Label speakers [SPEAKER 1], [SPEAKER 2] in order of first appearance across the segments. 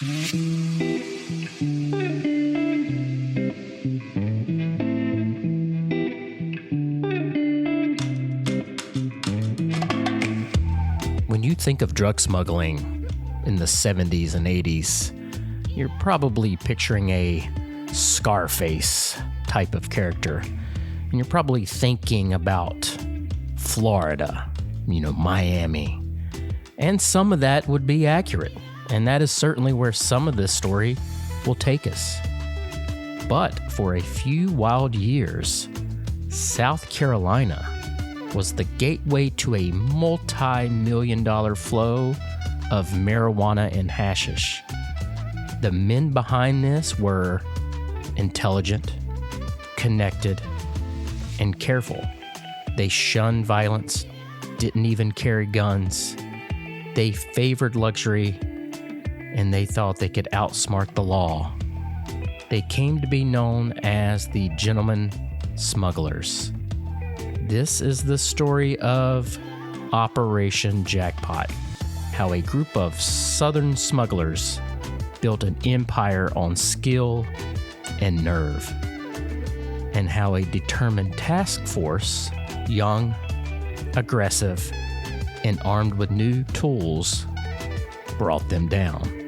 [SPEAKER 1] When you think of drug smuggling in the 70s and 80s, you're probably picturing a Scarface type of character. And you're probably thinking about Florida, Miami. And some of that would be accurate. And that is certainly where some of this story will take us. But for a few wild years, South Carolina was the gateway to a multi-million-dollar flow of marijuana and hashish. The men behind this were intelligent, connected, and careful. They shunned violence, didn't even carry guns. They favored luxury, and they thought they could outsmart the law. They came to be known as the Gentleman Smugglers. This is the story of Operation Jackpot, how a group of southern smugglers built an empire on skill and nerve, and how a determined task force, young, aggressive, and armed with new tools, brought them down.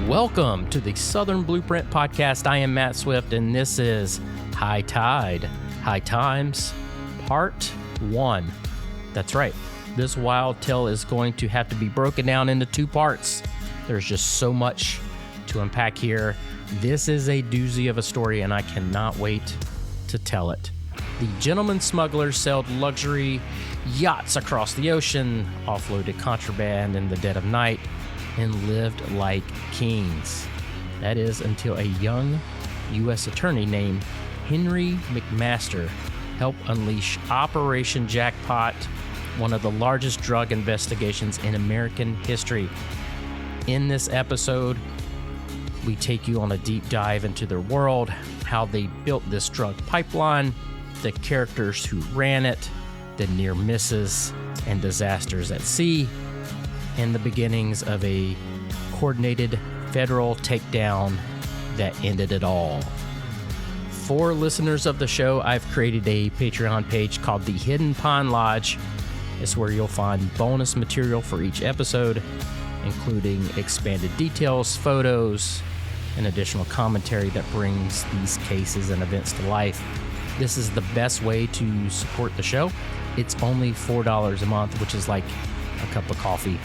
[SPEAKER 1] Welcome to the Southern Blueprint Podcast. I am Matt Swift, and this is High Tide, High Times, Part 1. That's right. This wild tale is going to have to be broken down into two parts. There's just so much to unpack here. This is a doozy of a story, and I cannot wait to tell it. The Gentleman Smugglers sailed luxury yachts across the ocean, offloaded contraband in the dead of night, and lived like kings. That is until a young U.S. attorney named Henry McMaster helped unleash Operation Jackpot, one of the largest drug investigations in American history. In this episode, we take you on a deep dive into their world, how they built this drug pipeline, the characters who ran it, the near misses and disasters at sea, and the beginnings of a coordinated federal takedown that ended it all. For listeners of the show, I've created a Patreon page called the Hidden Pond Lodge. It's where you'll find bonus material for each episode, including expanded details, photos, and additional commentary that brings these cases and events to life. This is the best way to support the show. It's only $4 a month, which is like a cup of coffee.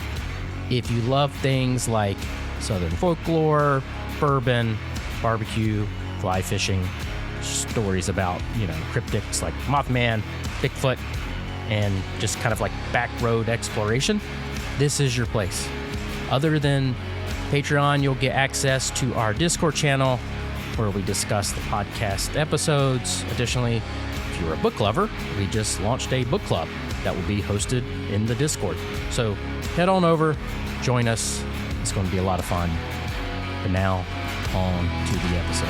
[SPEAKER 1] If you love things like Southern folklore, bourbon, barbecue, fly fishing, stories about, cryptids like Mothman, Bigfoot, and just kind of like back road exploration, this is your place. Other than Patreon, you'll get access to our Discord channel where we discuss the podcast episodes. Additionally, if you're a book lover, we just launched a book club that will be hosted in the Discord. So head on over, join us. It's going to be a lot of fun. But now, on to the episode.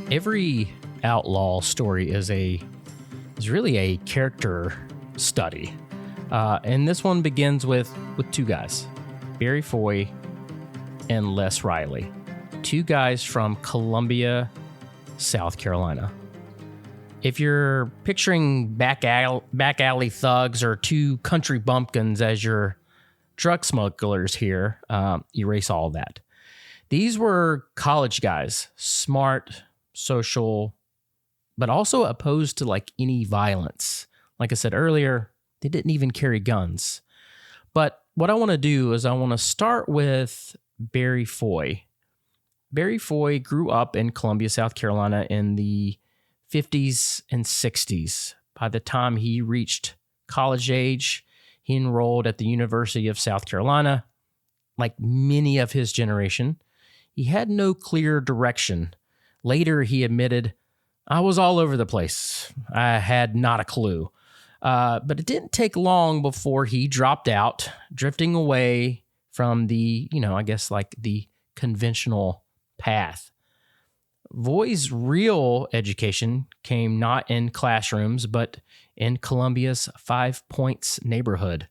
[SPEAKER 1] Every outlaw story is really a character study. And this one begins with two guys, Barry Foy and Les Riley, two guys from Colombia, South Carolina. If you're picturing back alley thugs or two country bumpkins as your drug smugglers here, erase all that. These were college guys, smart, social, but also opposed to like any violence. Like I said earlier, they didn't even carry guns. But what I want to do is I want to start with Barry Foy. Barry Foy grew up in Colombia, South Carolina in the 50s and 60s. By the time he reached college age, he enrolled at the University of South Carolina. Like many of his generation, he had no clear direction. Later, he admitted, I was all over the place. I had not a clue. But it didn't take long before he dropped out, drifting away from the, I guess like the conventional path. Foy's real education came not in classrooms, but in Colombia's 5 Points neighborhood,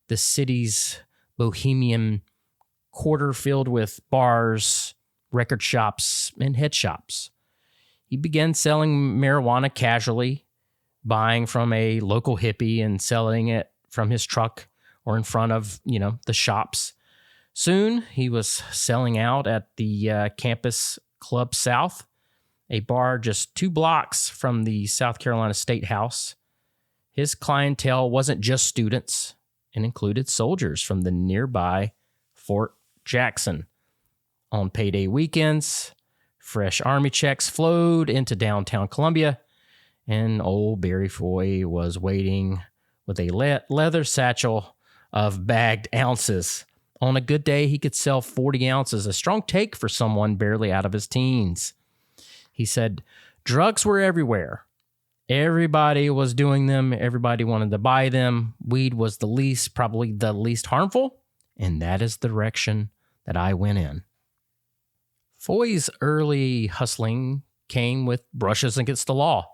[SPEAKER 1] the city's bohemian quarter filled with bars, record shops, and head shops. He began selling marijuana casually, buying from a local hippie and selling it from his truck or in front of, the shops. Soon, he was selling out at the campus Club South, a bar just 2 blocks from the South Carolina State House. His clientele wasn't just students and included soldiers from the nearby Fort Jackson. On payday weekends, fresh army checks flowed into downtown Columbia, and old Barry Foy was waiting with a leather satchel of bagged ounces. On a good day, he could sell 40 ounces, a strong take for someone barely out of his teens. He said, drugs were everywhere. Everybody was doing them. Everybody wanted to buy them. Weed was probably the least harmful, and that is the direction that I went in. Foy's early hustling came with brushes against the law.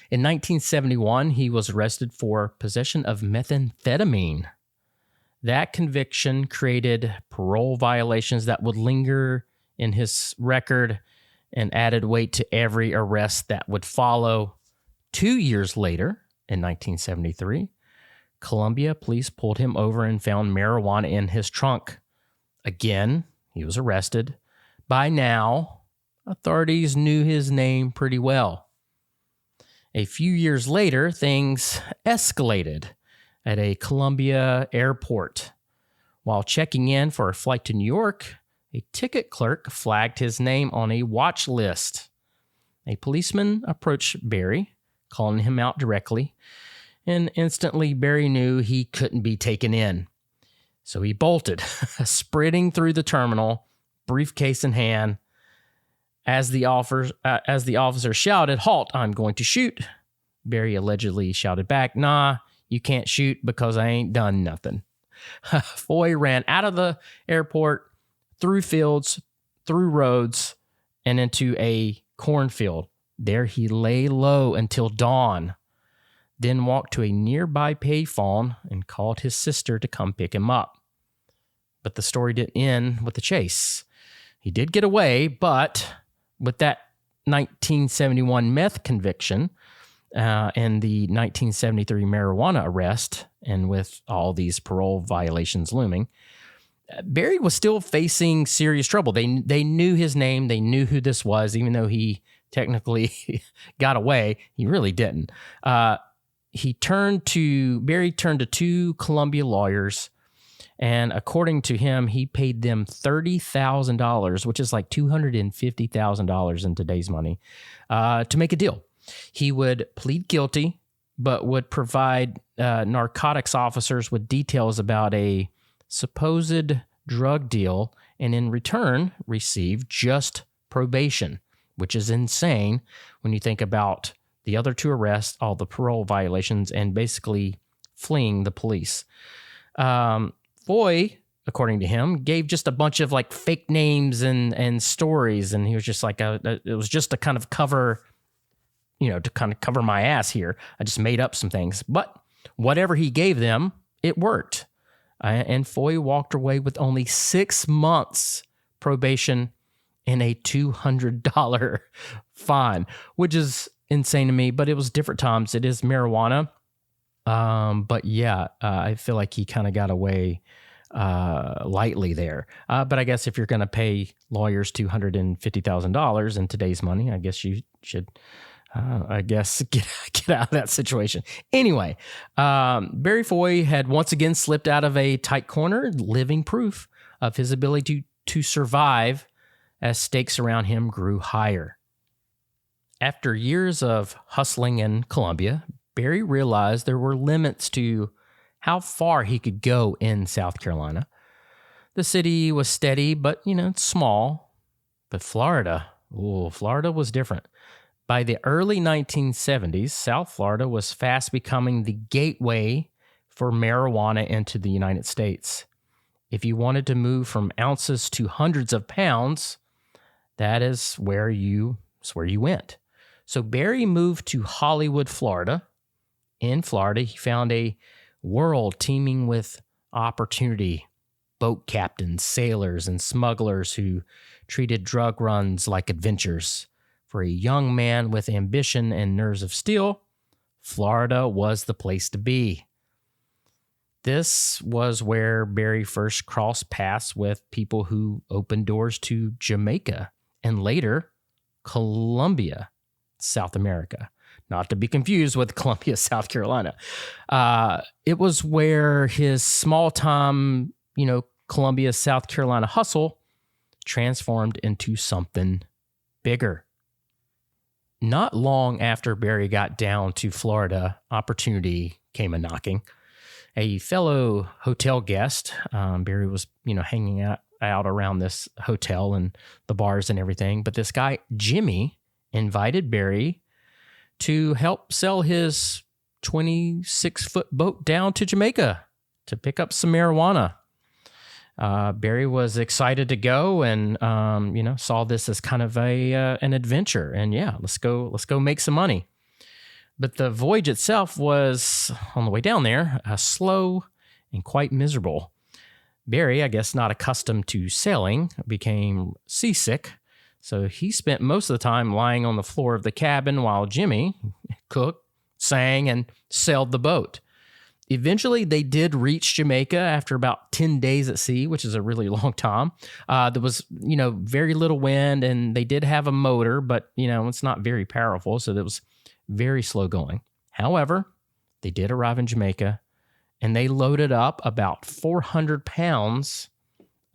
[SPEAKER 1] In 1971, he was arrested for possession of methamphetamine. That conviction created parole violations that would linger in his record and added weight to every arrest that would follow. 2 years later, in 1973, Colombia police pulled him over and found marijuana in his trunk. Again, he was arrested. By now, authorities knew his name pretty well. A few years later, things escalated at a Colombia airport. While checking in for a flight to New York, a ticket clerk flagged his name on a watch list. A policeman approached Barry, calling him out directly, and instantly Barry knew he couldn't be taken in. So he bolted, sprinting through the terminal, briefcase in hand. As the officer shouted, "Halt, I'm going to shoot," Barry allegedly shouted back, "Nah, you can't shoot because I ain't done nothing." Foy ran out of the airport, through fields, through roads, and into a cornfield. There he lay low until dawn, then walked to a nearby payphone and called his sister to come pick him up. But the story didn't end with the chase. He did get away, but with that 1971 meth conviction and the 1973 marijuana arrest, and with all these parole violations looming, Barry was still facing serious trouble. They knew his name. They knew who this was, even though he technically got away. He really didn't. Barry turned to 2 Colombia lawyers, and according to him, he paid them $30,000, which is like $250,000 in today's money, to make a deal. He would plead guilty, but would provide narcotics officers with details about a supposed drug deal, and in return receive just probation, which is insane when you think about the other 2 arrests, all the parole violations, and basically fleeing the police. Foy, according to him, gave just a bunch of like fake names and stories, and he was just like, it was just to kind of cover, to kind of cover my ass here. I just made up some things, but whatever he gave them, it worked. And Foy walked away with only 6 months probation and a $200 fine, which is insane to me, but it was different times. It is marijuana. But yeah, I feel like he kind of got away lightly there. But I guess if you're going to pay lawyers $250,000 in today's money, I guess you should, get out of that situation. Anyway, Barry Foy had once again slipped out of a tight corner, living proof of his ability to survive as stakes around him grew higher. After years of hustling in Colombia, Barry realized there were limits to how far he could go in South Carolina. The city was steady, but, it's small. But Florida was different. By the early 1970s, South Florida was fast becoming the gateway for marijuana into the United States. If you wanted to move from ounces to hundreds of pounds, that is where you went. So Barry moved to Hollywood, Florida. In Florida, he found a world teeming with opportunity. Boat captains, sailors, and smugglers who treated drug runs like adventures. For a young man with ambition and nerves of steel, Florida was the place to be. This was where Barry first crossed paths with people who opened doors to Jamaica and later Colombia, South America. Not to be confused with Colombia, South Carolina. It was where his small-time, Colombia, South Carolina hustle transformed into something bigger. Not long after Barry got down to Florida, opportunity came a-knocking. A fellow hotel guest, Barry was, hanging out around this hotel and the bars and everything, but this guy, Jimmy, invited Barry to help sell his 26-foot boat down to Jamaica to pick up some marijuana. Barry was excited to go and, saw this as kind of an adventure. And yeah, let's go make some money. But the voyage itself was, on the way down there, slow and quite miserable. Barry, I guess not accustomed to sailing, became seasick. So he spent most of the time lying on the floor of the cabin while Jimmy cooked, sang, and sailed the boat. Eventually, they did reach Jamaica after about 10 days at sea, which is a really long time. There was, very little wind, and they did have a motor, but, it's not very powerful, so it was very slow going. However, they did arrive in Jamaica, and they loaded up about 400 pounds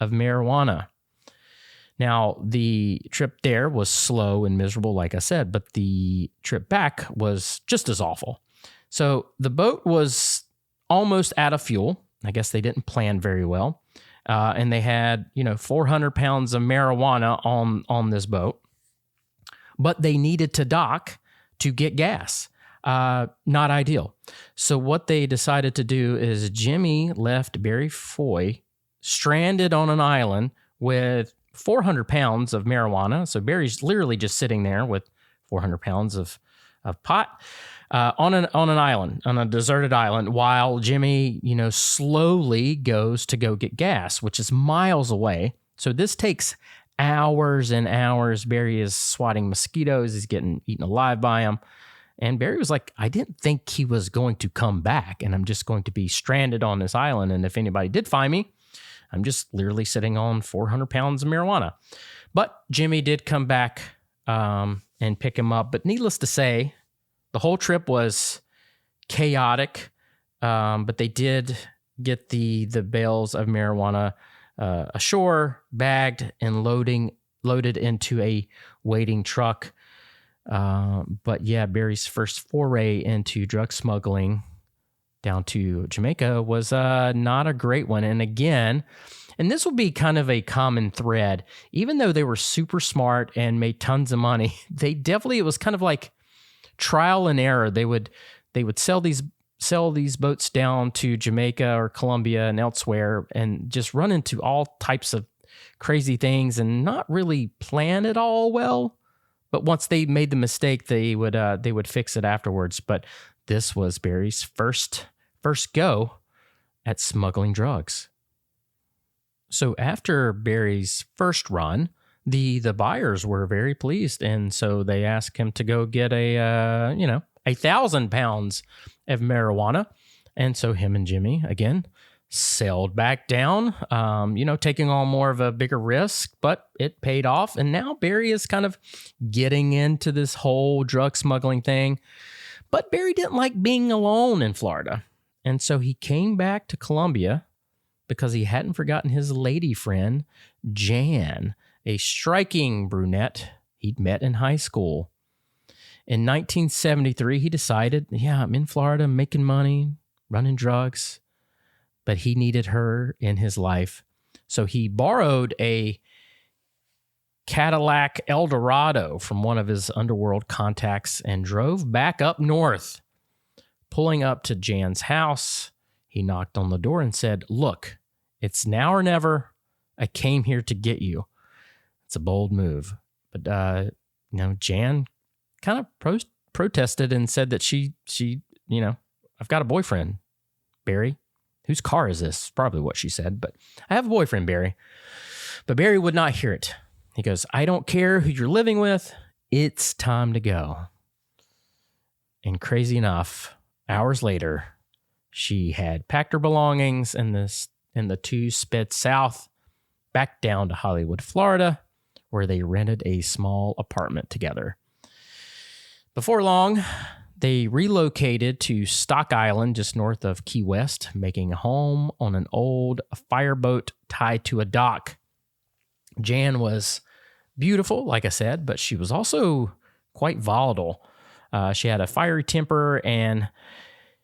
[SPEAKER 1] of marijuana. Now, the trip there was slow and miserable, like I said, but the trip back was just as awful. So the boat was almost out of fuel. I guess they didn't plan very well. And they had, 400 pounds of marijuana on this boat. But they needed to dock to get gas. Not ideal. So what they decided to do is Jimmy left Barry Foy stranded on an island with 400 pounds of marijuana. So Barry's literally just sitting there with 400 pounds of pot on an island, on a deserted island, while Jimmy, slowly goes to go get gas, which is miles away. So this takes hours and hours. Barry is swatting mosquitoes. He's getting eaten alive by them. And Barry was like, I didn't think he was going to come back, and I'm just going to be stranded on this island. And if anybody did find me, I'm just literally sitting on 400 pounds of marijuana. But Jimmy did come back and pick him up. But needless to say, the whole trip was chaotic. But they did get the bales of marijuana ashore, bagged, and loaded into a waiting truck. But yeah, Barry's first foray into drug smuggling down to Jamaica was not a great one. And again, and this will be kind of a common thread, even though they were super smart and made tons of money, it was kind of like trial and error. They would sell these boats down to Jamaica or Colombia and elsewhere and just run into all types of crazy things and not really plan it all well. But once they made the mistake, they would fix it afterwards. But this was Barry's first go at smuggling drugs. So after Barry's first run, the buyers were very pleased, and so they asked him to go get 1,000 pounds of marijuana. And so him and Jimmy again sailed back down, taking on more of a bigger risk, but it paid off. And now Barry is kind of getting into this whole drug smuggling thing. But Barry didn't like being alone in Florida. And so he came back to Colombia because he hadn't forgotten his lady friend, Jan, a striking brunette he'd met in high school. In 1973, he decided, I'm in Florida making money, running drugs, but he needed her in his life. So he borrowed a Cadillac Eldorado from one of his underworld contacts and drove back up north. Pulling up to Jan's house, he knocked on the door and said, "Look, it's now or never. I came here to get you." It's a bold move. But, Jan kind of protested and said that she, I've got a boyfriend, Barry. Whose car is this? Probably what she said, but I have a boyfriend, Barry. But Barry would not hear it. He goes, "I don't care who you're living with. It's time to go." And crazy enough, hours later, she had packed her belongings and the two sped south back down to Hollywood, Florida, where they rented a small apartment together. Before long, they relocated to Stock Island, just north of Key West, making a home on an old fireboat tied to a dock. Jan was beautiful, like I said, but she was also quite volatile. She had a fiery temper, and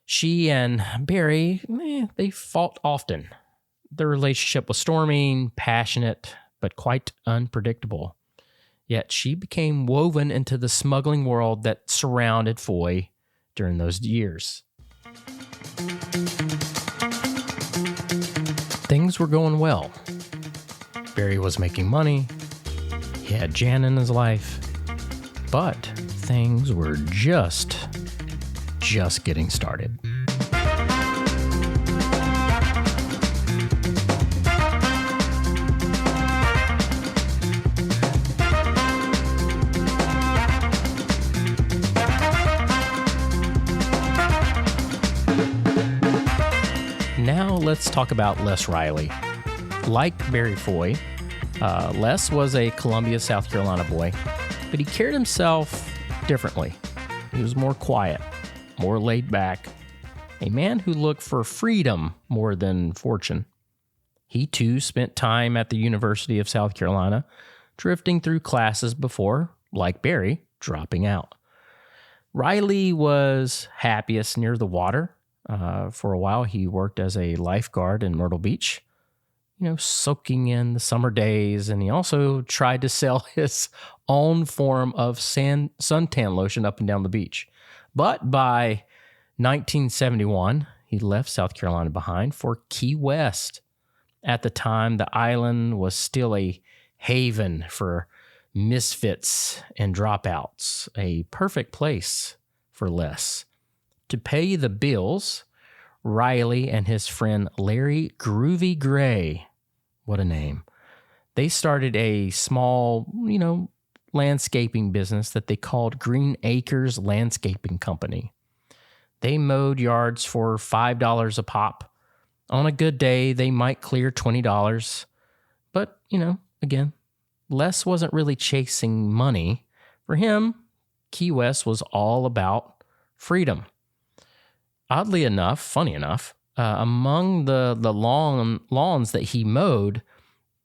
[SPEAKER 1] she and Barry, they fought often. Their relationship was stormy, passionate, but quite unpredictable. Yet she became woven into the smuggling world that surrounded Foy during those years. Things were going well. Barry was making money. He had Jan in his life. But things were just getting started. Now let's talk about Les Riley. Like Barry Foy, Les was a Columbia, South Carolina boy, but he carried himself differently. He was more quiet, more laid back, a man who looked for freedom more than fortune. He too spent time at the University of South Carolina, drifting through classes before, like Barry, dropping out. Riley was happiest near the water. For a while, he worked as a lifeguard in Myrtle Beach, soaking in the summer days. And he also tried to sell his own form of suntan lotion up and down the beach. But by 1971, he left South Carolina behind for Key West. At the time, the island was still a haven for misfits and dropouts, a perfect place for Les. To pay the bills, Riley and his friend Larry Groovy Gray, what a name, they started a small, landscaping business that they called Green Acres Landscaping Company. They mowed yards for $5 a pop. On a good day, they might clear $20. But, again, Les wasn't really chasing money. For him, Key West was all about freedom. Oddly enough, funny enough, among the lawns that he mowed,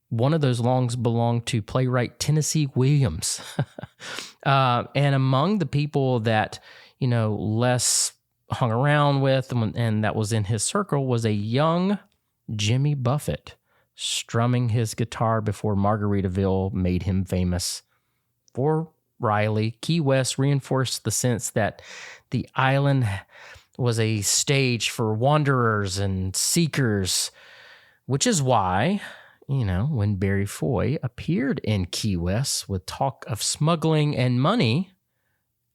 [SPEAKER 1] one of those lawns belonged to playwright Tennessee Williams. And among the people that, Les hung around with and that was in his circle was a young Jimmy Buffett strumming his guitar before Margaritaville made him famous. For Riley, Key West reinforced the sense that the island was a stage for wanderers and seekers, which is why, when Barry Foy appeared in Key West with talk of smuggling and money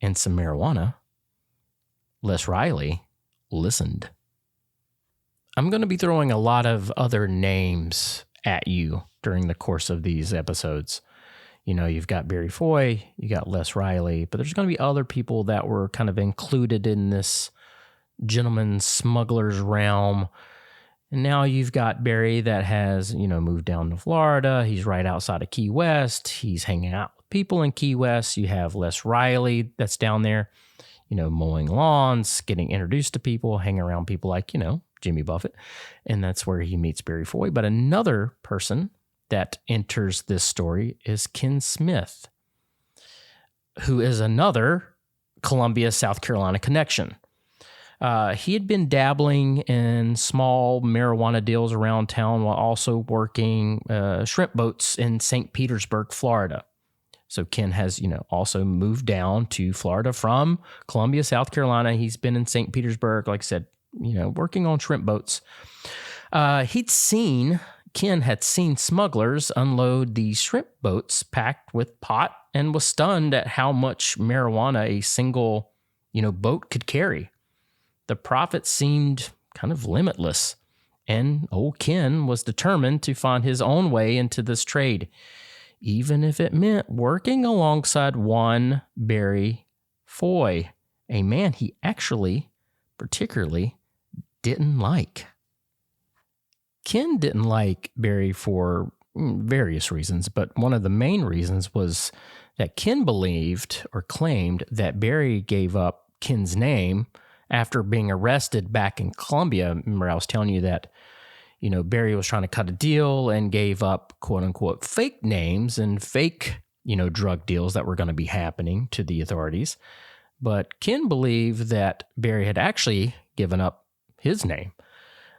[SPEAKER 1] and some marijuana, Les Riley listened. I'm going to be throwing a lot of other names at you during the course of these episodes. You've got Barry Foy, you got Les Riley, but there's going to be other people that were kind of included in this Gentleman Smugglers realm. And now you've got Barry that has, moved down to Florida. He's right outside of Key West. He's hanging out with people in Key West. You have Les Riley that's down there, mowing lawns, getting introduced to people, hanging around people like, Jimmy Buffett. And that's where he meets Barry Foy. But another person that enters this story is Ken Smith, who is another Colombia, South Carolina connection. He had been dabbling in small marijuana deals around town while also working shrimp boats in St. Petersburg, Florida. So Ken has, also moved down to Florida from Colombia, South Carolina. He's been in St. Petersburg, like I said, working on shrimp boats. Ken had seen smugglers unload these shrimp boats packed with pot and was stunned at how much marijuana a single, boat could carry. The profit seemed kind of limitless, and old Ken was determined to find his own way into this trade, even if it meant working alongside one Barry Foy, a man he actually particularly didn't like. Ken didn't like Barry for various reasons, but one of the main reasons was that Ken believed or claimed that Barry gave up Ken's name after being arrested back in Colombia. Remember, I was telling you that, Barry was trying to cut a deal and gave up, quote unquote, fake names and fake, drug deals that were going to be happening to the authorities. But Ken believed that Barry had actually given up his name.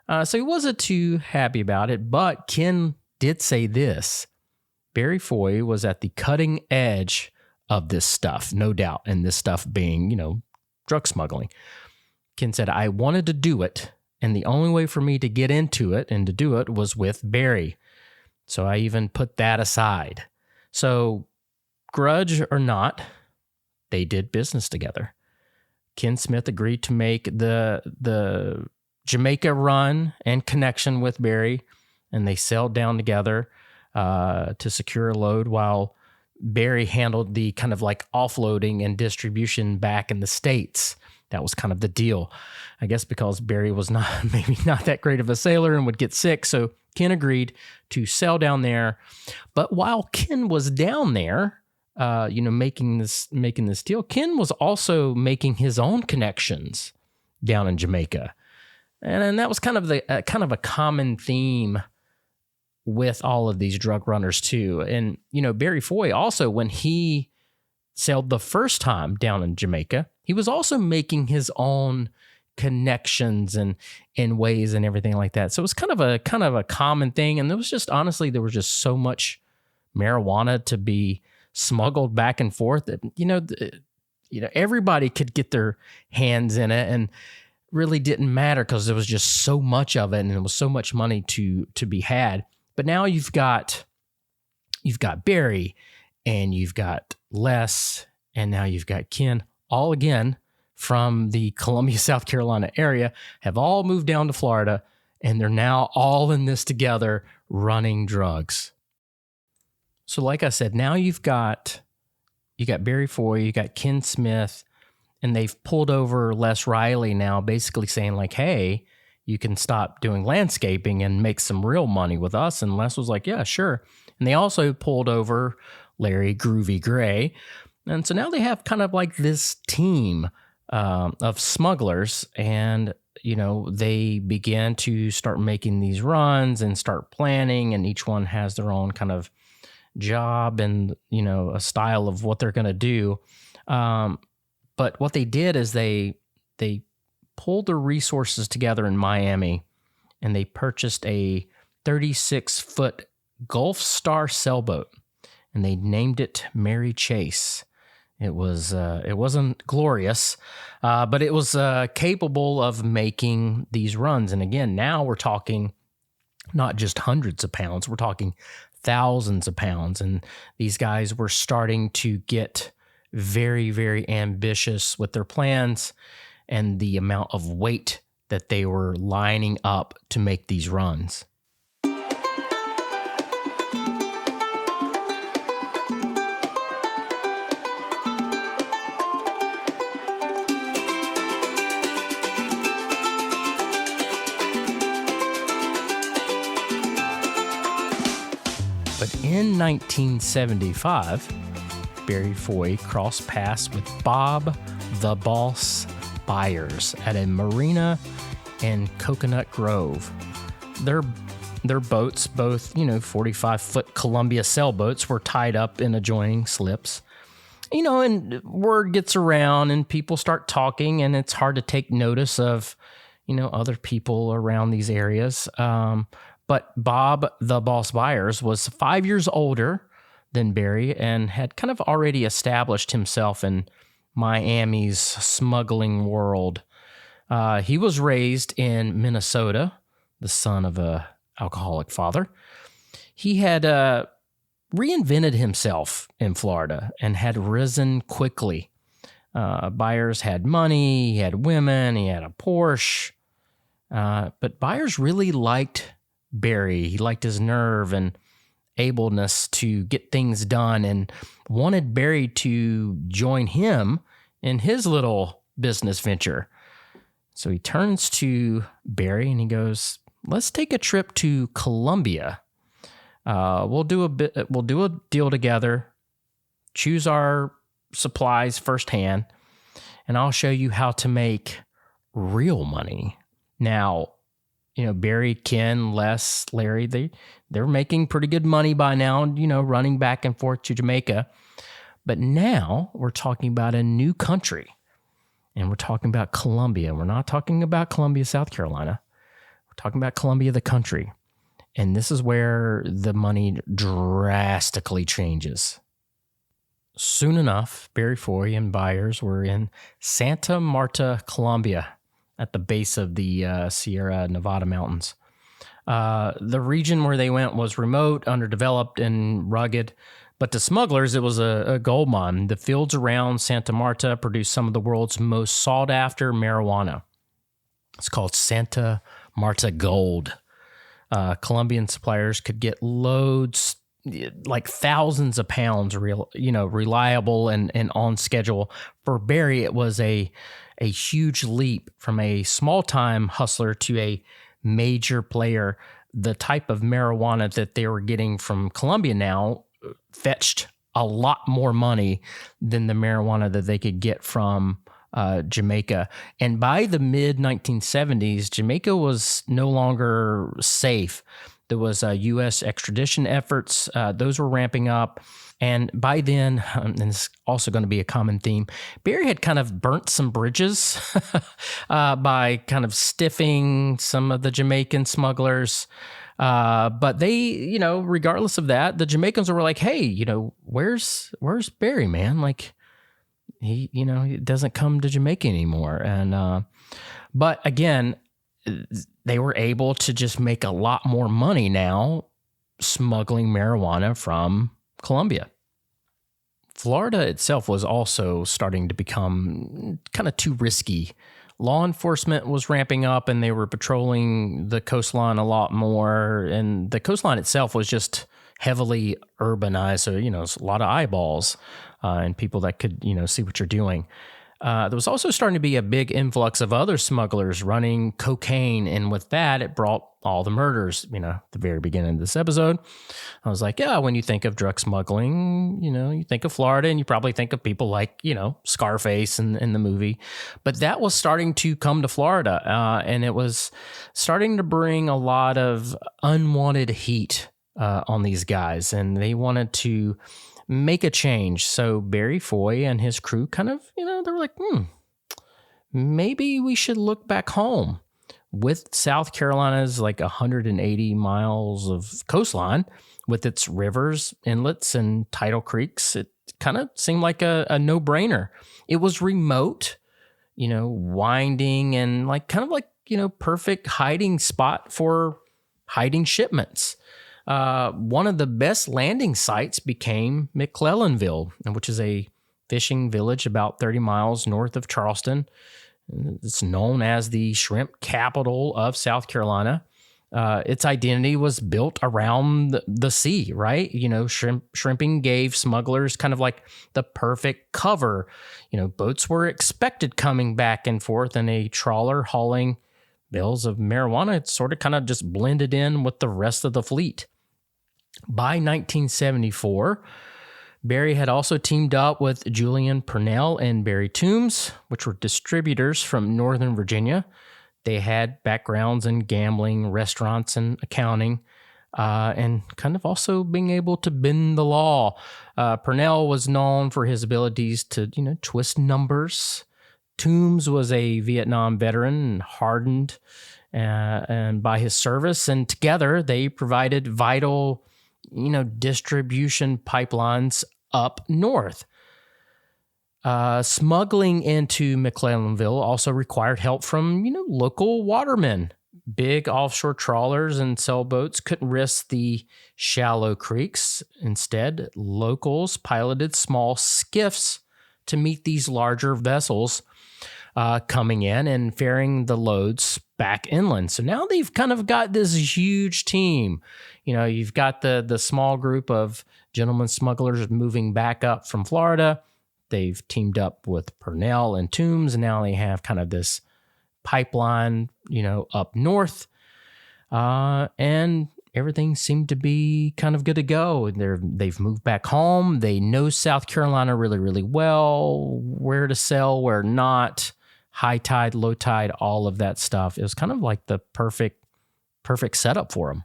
[SPEAKER 1] So he wasn't too happy about it, but Ken did say this: Barry Foy was at the cutting edge of this stuff, no doubt, and this stuff being, drug smuggling. Ken said, I wanted to do it, and the only way for me to get into it and to do it was with Barry. So I even put that aside. So, grudge or not, they did business together. Ken Smith agreed to make the Jamaica run and connection with Barry, and they sailed down together to secure a load while Barry handled the kind of like offloading and distribution back in the States. That was kind of the deal, I guess, because Barry was maybe not that great of a sailor and would get sick. So Ken agreed to sail down there. But while Ken was down there, making this deal, Ken was also making his own connections down in Jamaica, and that was kind of a common theme with all of these drug runners too. And Barry Foy also, when he sailed the first time down in Jamaica, he was also making his own connections and in ways and everything like that. So it was kind of a common thing. And there was just so much marijuana to be smuggled back and forth that, everybody could get their hands in it, and really didn't matter because there was just so much of it and there was so much money to be had. But now you've got Barry, and you've got Les, and now you've got Ken, all again from the Colombia, South Carolina area, have all moved down to Florida, and they're now all in this together running drugs. So like I said, now you got Barry Foy, you got Ken Smith, and they've pulled over Les Riley now, basically saying like, hey, you can stop doing landscaping and make some real money with us. And Les was like, yeah, sure. And they also pulled over Larry Groovy Gray. And so now they have kind of like this team of smugglers, and, they began to start making these runs and start planning, and each one has their own kind of job and, a style of what they're going to do. But what they did is they pulled their resources together in Miami, and they purchased a 36-foot Gulf Star sailboat, and they named it Mary Chase. It wasn't glorious, but it was capable of making these runs. And again, now we're talking not just hundreds of pounds, we're talking thousands of pounds. And these guys were starting to get very, very ambitious with their plans and the amount of weight that they were lining up to make these runs. But in 1975, Barry Foy crossed paths with Bob the Boss Byers at a marina in Coconut Grove. Their boats, both 45-foot Colombia sailboats, were tied up in adjoining slips. And word gets around and people start talking, and it's hard to take notice of other people around these areas. But Bob the Boss Byers was 5 years older than Barry and had kind of already established himself in Miami's smuggling world. He was raised in Minnesota, the son of a alcoholic father. He had reinvented himself in Florida and had risen quickly. Byers had money, he had women, he had a Porsche. But Byers really liked Barry. He liked his nerve and ableness to get things done and wanted Barry to join him in his little business venture. So he turns to Barry and he goes, "Let's take a trip to Colombia. We'll do a deal together, choose our supplies firsthand, and I'll show you how to make real money." Now, Barry, Ken, Les, Larry, they're making pretty good money by now, running back and forth to Jamaica. But now we're talking about a new country, and we're talking about Colombia. We're not talking about Columbia, South Carolina. We're talking about Colombia, the country. And this is where the money drastically changes. Soon enough, Barry Foy and Byers were in Santa Marta, Colombia, at the base of the Sierra Nevada mountains. The region where they went was remote, underdeveloped, and rugged. But to smugglers, it was a gold mine. The fields around Santa Marta produced some of the world's most sought-after marijuana. It's called Santa Marta Gold. Colombian suppliers could get loads, like thousands of pounds, reliable and on schedule. For Barry, it was a huge leap from a small-time hustler to a major player. The type of marijuana that they were getting from Colombia now fetched a lot more money than the marijuana that they could get from Jamaica. And by the mid-1970s, Jamaica was no longer safe. There was U.S. extradition efforts. Those were ramping up. And by then, and it's also going to be a common theme, Barry had kind of burnt some bridges by kind of stiffing some of the Jamaican smugglers. But they, regardless of that, the Jamaicans were like, "Hey, where's Barry, man? Like, he doesn't come to Jamaica anymore." And but again, they were able to just make a lot more money now smuggling marijuana from Colombia. Florida itself was also starting to become kind of too risky. Law enforcement was ramping up and they were patrolling the coastline a lot more. And the coastline itself was just heavily urbanized. So, it's a lot of eyeballs and people that could, see what you're doing. There was also starting to be a big influx of other smugglers running cocaine. And with that, it brought all the murders, at the very beginning of this episode. I was like, yeah, when you think of drug smuggling, you think of Florida and you probably think of people like, Scarface in the movie. But that was starting to come to Florida. And it was starting to bring a lot of unwanted heat on these guys. And they wanted to make a change. So Barry Foy and his crew kind of, they were like, maybe we should look back home. With South Carolina's like 180 miles of coastline, with its rivers, inlets, and tidal creeks, it kind of seemed like a no-brainer. It was remote, winding and perfect hiding spot for hiding shipments. One of the best landing sites became McClellanville, which is a fishing village about 30 miles north of Charleston. It's known as the shrimp capital of South Carolina. Its identity was built around the sea, right? Shrimping gave smugglers kind of like the perfect cover. Boats were expected coming back and forth in a trawler hauling bales of marijuana. It sort of kind of just blended in with the rest of the fleet. By 1974, Barry had also teamed up with Julian Purnell and Barry Toombs, which were distributors from Northern Virginia. They had backgrounds in gambling, restaurants, and accounting, and kind of also being able to bend the law. Purnell was known for his abilities to, twist numbers. Toombs was a Vietnam veteran and hardened and by his service, and together they provided vital, distribution pipelines up north. Smuggling into McClellanville also required help from, local watermen. Big offshore trawlers and sailboats couldn't risk the shallow creeks. Instead, locals piloted small skiffs to meet these larger vessels coming in and ferrying the loads back inland. So now they've kind of got this huge team. You've got the small group of Gentleman Smugglers moving back up from Florida. They've teamed up with Purnell and Toombs, and now they have kind of this pipeline, up north. And everything seemed to be kind of good to go. They've moved back home. They know South Carolina really, really well, where to sell, where not, high tide, low tide, all of that stuff. It was kind of like the perfect setup for them.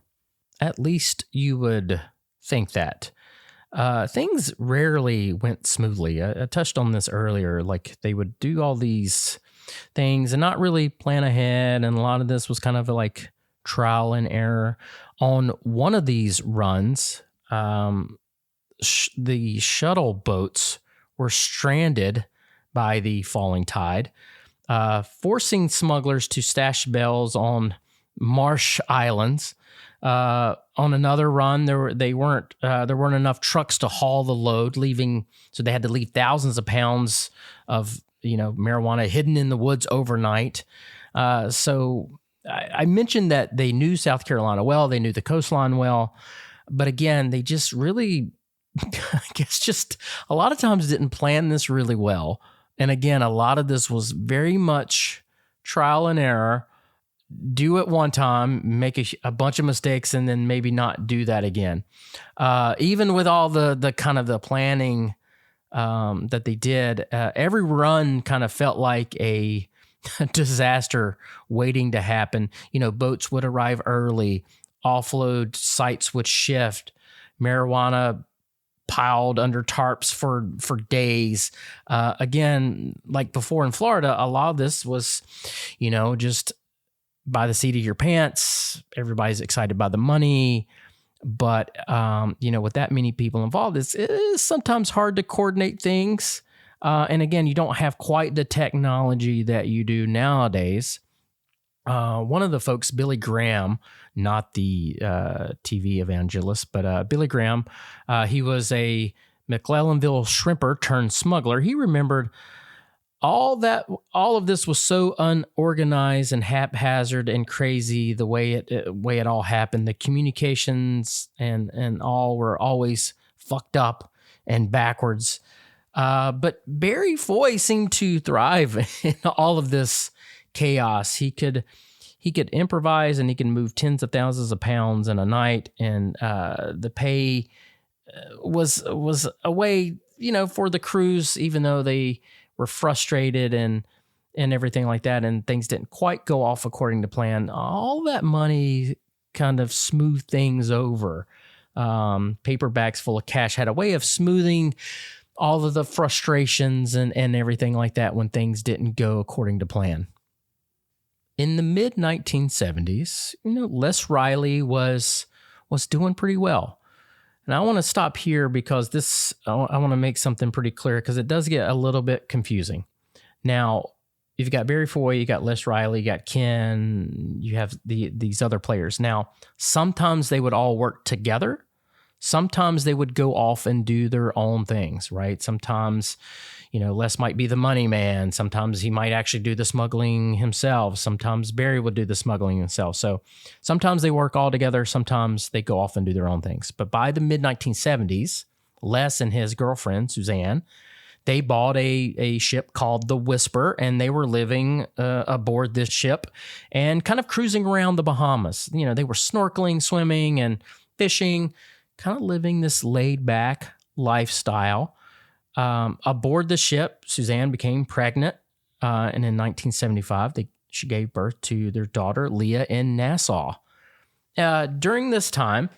[SPEAKER 1] At least you would think that. Things rarely went smoothly. I touched on this earlier. Like, they would do all these things and not really plan ahead. And a lot of this was kind of like trial and error. On one of these runs, the shuttle boats were stranded by the falling tide, forcing smugglers to stash bells on marsh islands. On another run, there weren't enough trucks to haul the load, so they had to leave thousands of pounds of marijuana hidden in the woods overnight. So I mentioned that they knew South Carolina well, they knew the coastline well, but again, they just really, I guess, just a lot of times didn't plan this really well. And again, a lot of this was very much trial and error. Do it one time, make a bunch of mistakes, and then maybe not do that again. Even with all the kind of the planning that they did, every run kind of felt like a disaster waiting to happen. Boats would arrive early, offload sites would shift, marijuana piled under tarps for days. Again, like before in Florida, a lot of this was, just by the seat of your pants. Everybody's excited by the money. But, with that many people involved, it is sometimes hard to coordinate things. And again, you don't have quite the technology that you do nowadays. One of the folks, Billy Graham, not the TV evangelist, but Billy Graham, he was a McClellanville shrimper turned smuggler. He remembered all of this was so unorganized and haphazard and crazy, the way it all happened. The communications and all were always fucked up and backwards. But Barry Foy seemed to thrive in all of this chaos. He could improvise, and he could move tens of thousands of pounds in a night, and the pay was a way, for the crews, even though they were frustrated and everything like that, and things didn't quite go off according to plan. All that money kind of smoothed things over. Paper bags full of cash had a way of smoothing all of the frustrations and everything like that when things didn't go according to plan. In the mid 1970s, Les Riley was doing pretty well. And I want to stop here because I want to make something pretty clear, because it does get a little bit confusing. Now, you've got Barry Foy, you got Les Riley, you got Ken, you have these other players. Now, sometimes they would all work together. Sometimes they would go off and do their own things, right? Sometimes, Les might be the money man. Sometimes he might actually do the smuggling himself. Sometimes Barry would do the smuggling himself. So sometimes they work all together. Sometimes they go off and do their own things. But by the mid-1970s, Les and his girlfriend, Suzanne, they bought a ship called the Whisper, and they were living aboard this ship and kind of cruising around the Bahamas. They were snorkeling, swimming, and fishing, kind of living this laid back lifestyle. Aboard the ship, Suzanne became pregnant, and in 1975, she gave birth to their daughter, Leah, in Nassau. During this time,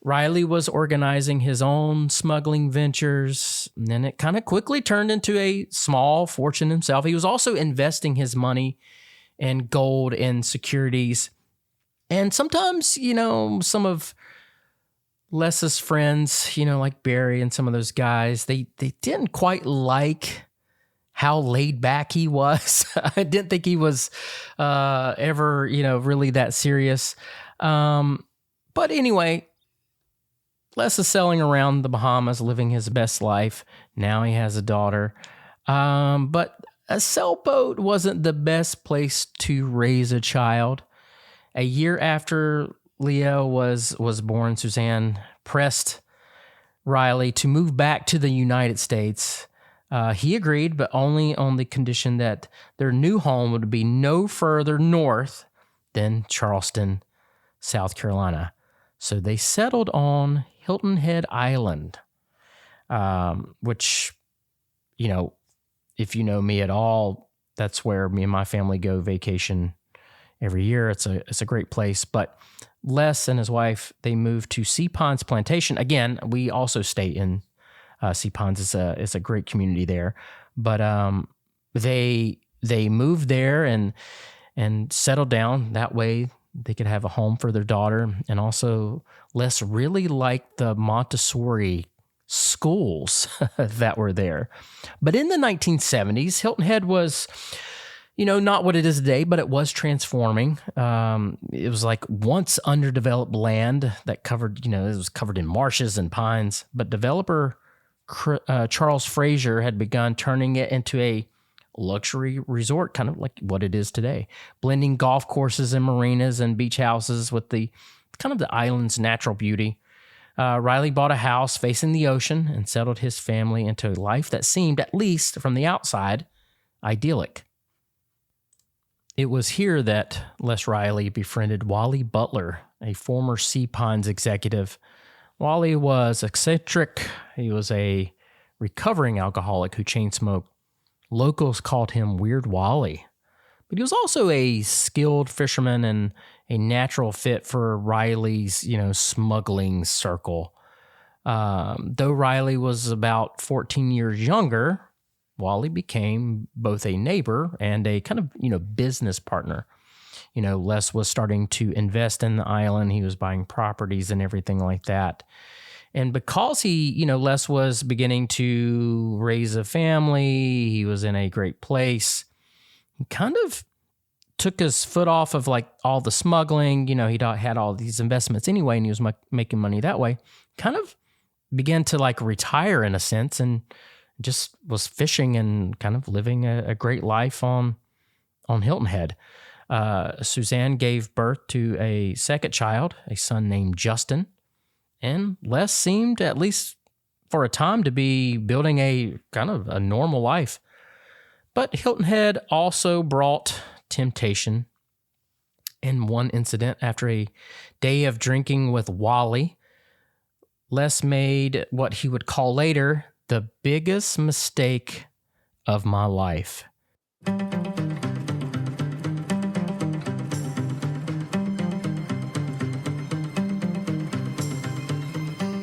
[SPEAKER 1] Riley was organizing his own smuggling ventures, and then it kind of quickly turned into a small fortune himself. He was also investing his money in gold and securities. And sometimes, some of Les's friends, like Barry and some of those guys, they didn't quite like how laid back he was. I didn't think he was ever, really that serious. But anyway, Les is sailing around the Bahamas, living his best life. Now he has a daughter. But a sailboat wasn't the best place to raise a child. A year after Leah was born, Suzanne pressed Riley to move back to the United States. He agreed, but only on the condition that their new home would be no further north than Charleston, South Carolina. So they settled on Hilton Head Island, which, if you know me at all, that's where me and my family go vacation every year. It's a great place. But Les and his wife, they moved to Sea Ponds Plantation. Again, we also stay in Sea Ponds. It's a great community there. But they moved there and settled down. That way they could have a home for their daughter. And also, Les really liked the Montessori schools that were there. But in the 1970s, Hilton Head was, not what it is today, but it was transforming. It was like once underdeveloped land that covered, it was covered in marshes and pines. But developer Charles Fraser had begun turning it into a luxury resort, kind of like what it is today, blending golf courses and marinas and beach houses with the island's natural beauty. Riley bought a house facing the ocean and settled his family into a life that seemed, at least from the outside, idyllic. It was here that Les Riley befriended Wally Butler, a former Sea Ponds executive. Wally was eccentric. He was a recovering alcoholic who chain smoked. Locals called him Weird Wally. But he was also a skilled fisherman and a natural fit for Riley's, smuggling circle. Though Riley was about 14 years younger, Wally became both a neighbor and a kind of, business partner. Les was starting to invest in the island. He was buying properties and everything like that. And because Les was beginning to raise a family, he was in a great place, he kind of took his foot off of like all the smuggling. He had all these investments anyway, and he was making money that way. Kind of began to like retire in a sense and just was fishing and kind of living a great life on Hilton Head. Suzanne gave birth to a second child, a son named Justin. And Les seemed, at least for a time, to be building a kind of a normal life. But Hilton Head also brought temptation. In one incident, after a day of drinking with Wally, Les made what he would call later the biggest mistake of my life.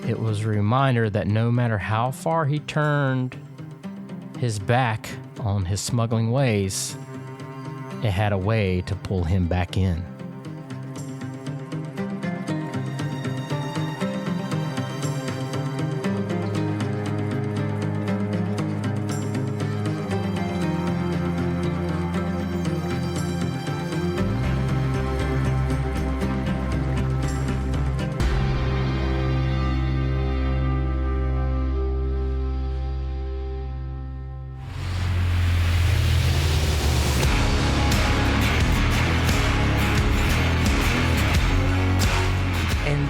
[SPEAKER 1] It was a reminder that no matter how far he turned his back on his smuggling ways, it had a way to pull him back in.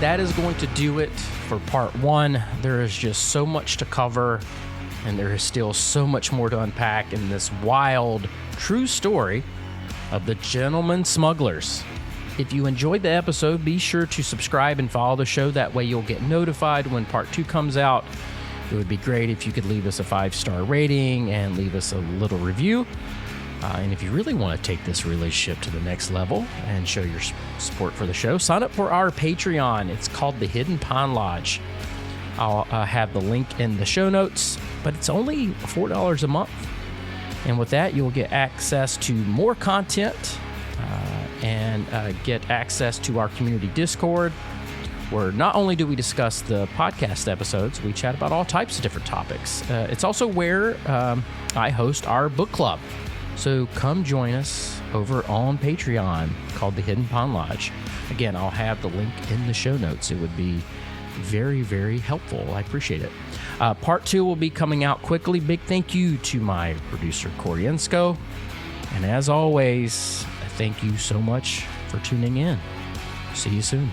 [SPEAKER 1] That is going to do it for part one. There is just so much to cover, and there is still so much more to unpack in this wild, true story of the Gentleman Smugglers. If you enjoyed the episode, be sure to subscribe and follow the show. That way you'll get notified when part 2 comes out. It would be great if you could leave us a 5-star rating and leave us a little review. And if you really want to take this relationship to the next level and show your support for the show, sign up for our Patreon. It's called the Hidden Pond Lodge. I'll have the link in the show notes, but it's only $4 a month. And with that, you'll get access to more content and get access to our community Discord, where not only do we discuss the podcast episodes, we chat about all types of different topics. It's also where I host our book club. So come join us over on Patreon, called the Hidden Pond Lodge. Again, I'll have the link in the show notes. It would be very, very helpful. I appreciate it. Part 2 will be coming out quickly. Big thank you to my producer, Koriensko. And as always, thank you so much for tuning in. See you soon.